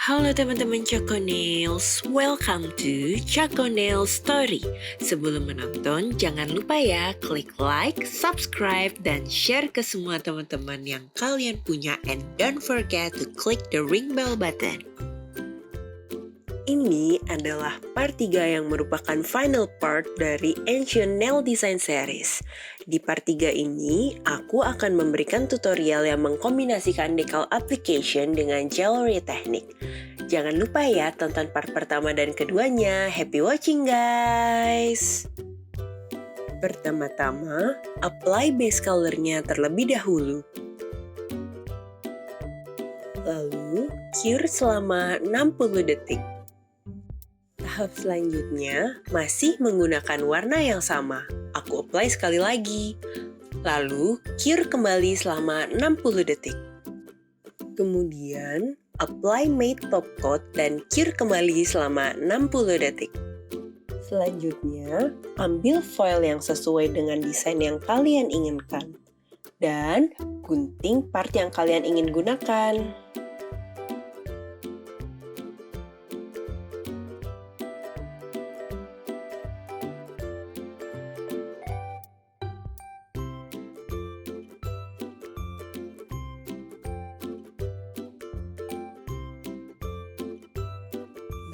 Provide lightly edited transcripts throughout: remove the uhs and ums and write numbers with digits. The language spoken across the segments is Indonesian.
Halo teman-teman Choco Nails, welcome to Choco Nails Story. Sebelum menonton, jangan lupa ya klik like, subscribe, dan share ke semua teman-teman yang kalian punya. And don't forget to click the ring bell button. Ini adalah part 3 yang merupakan final part dari Ancient Nail Design Series. Di part 3 ini, aku akan memberikan tutorial yang mengkombinasikan decal application dengan jewelry teknik. Jangan lupa ya tonton part pertama dan keduanya. Happy watching guys! Pertama-tama, apply base colornya terlebih dahulu. Lalu, cure selama 60 detik. Tahap selanjutnya masih menggunakan warna yang sama. Aku apply sekali lagi. Lalu, cure kembali selama 60 detik. Kemudian, apply matte top coat dan cure kembali selama 60 detik. Selanjutnya, ambil foil yang sesuai dengan desain yang kalian inginkan. Dan gunting part yang kalian ingin gunakan.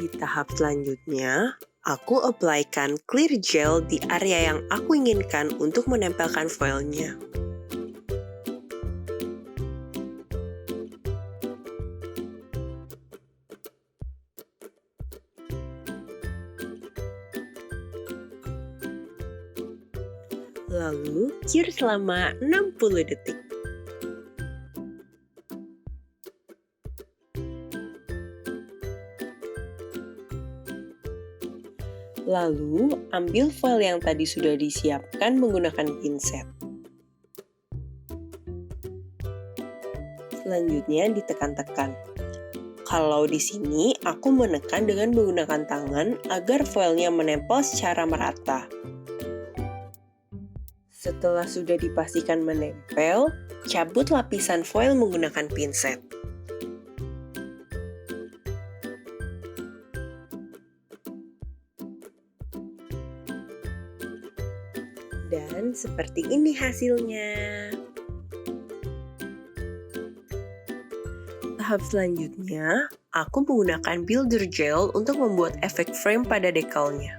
Di tahap selanjutnya, aku apply-kan clear gel di area yang aku inginkan untuk menempelkan foilnya. Lalu, cure selama 60 detik. Lalu, ambil foil yang tadi sudah disiapkan menggunakan pinset. Selanjutnya ditekan-tekan. Kalau di sini, aku menekan dengan menggunakan tangan agar foilnya menempel secara merata. Setelah sudah dipastikan menempel, cabut lapisan foil menggunakan pinset. Dan seperti ini hasilnya. Tahap selanjutnya, aku menggunakan builder gel untuk membuat efek frame pada decalnya.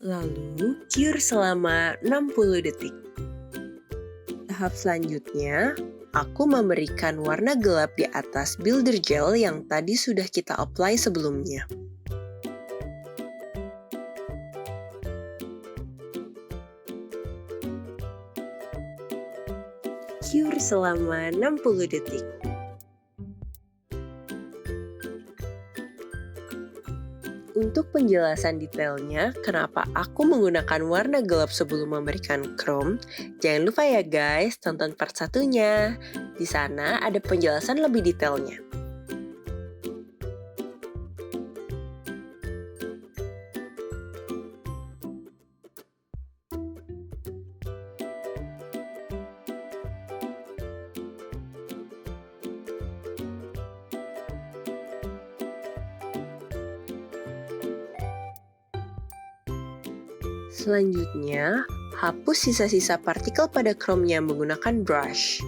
Lalu, cure selama 60 detik. Tahap selanjutnya, aku memberikan warna gelap di atas builder gel yang tadi sudah kita apply sebelumnya. Cure selama 60 detik. Untuk penjelasan detailnya, kenapa aku menggunakan warna gelap sebelum memberikan chrome, jangan lupa ya guys, tonton part satunya. Di sana ada penjelasan lebih detailnya. Selanjutnya, hapus sisa-sisa partikel pada chrome-nya menggunakan brush.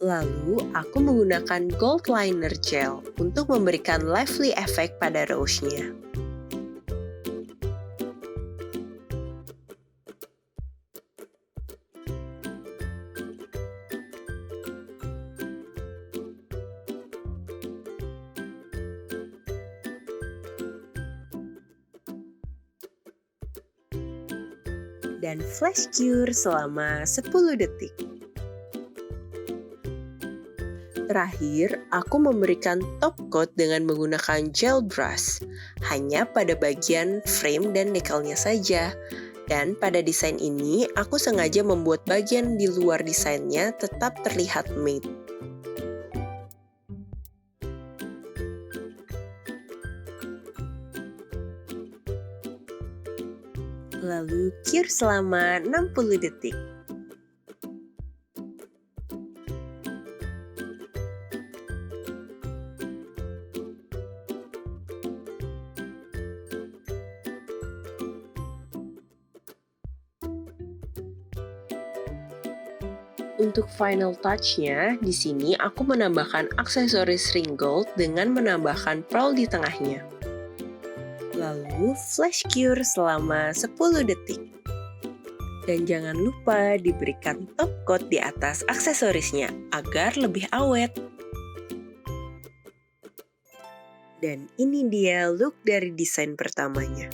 Lalu, aku menggunakan gold liner gel untuk memberikan lively effect pada rose-nya. dan flash cure selama 10 detik. Terakhir, aku memberikan top coat dengan menggunakan gel brush, hanya pada bagian frame dan dekalnya saja. Dan pada desain ini, aku sengaja membuat bagian di luar desainnya tetap terlihat matte. Lalu cure selama 60 detik. Untuk final touch-nya, di sini aku menambahkan aksesoris ring gold dengan menambahkan pearl di tengahnya. Lalu flash cure selama 10 detik. Dan jangan lupa diberikan top coat di atas aksesorisnya agar lebih awet. Dan ini dia look dari desain pertamanya.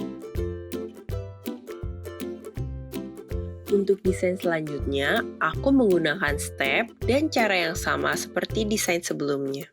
Untuk desain selanjutnya, aku menggunakan step dan cara yang sama seperti desain sebelumnya.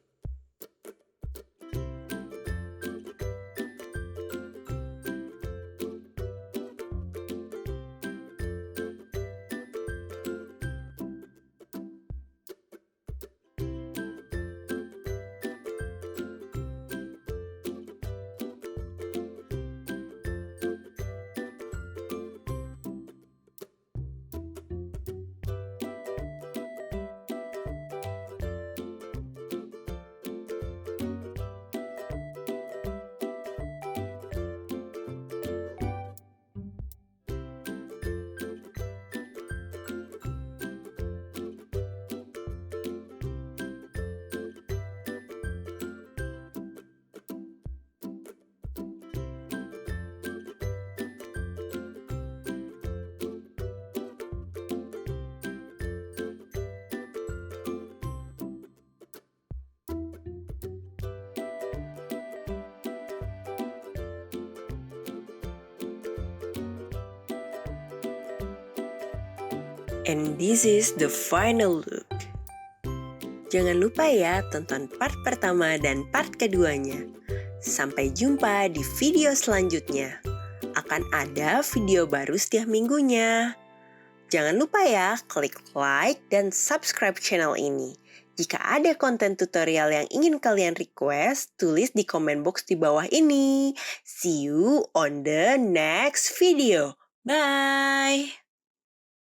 And this is the final look. Jangan lupa ya tonton part pertama dan part keduanya. Sampai jumpa di video selanjutnya. Akan ada video baru setiap minggunya. Jangan lupa ya klik like dan subscribe channel ini. Jika ada konten tutorial yang ingin kalian request, tulis di komen box di bawah ini. See you on the next video. Bye!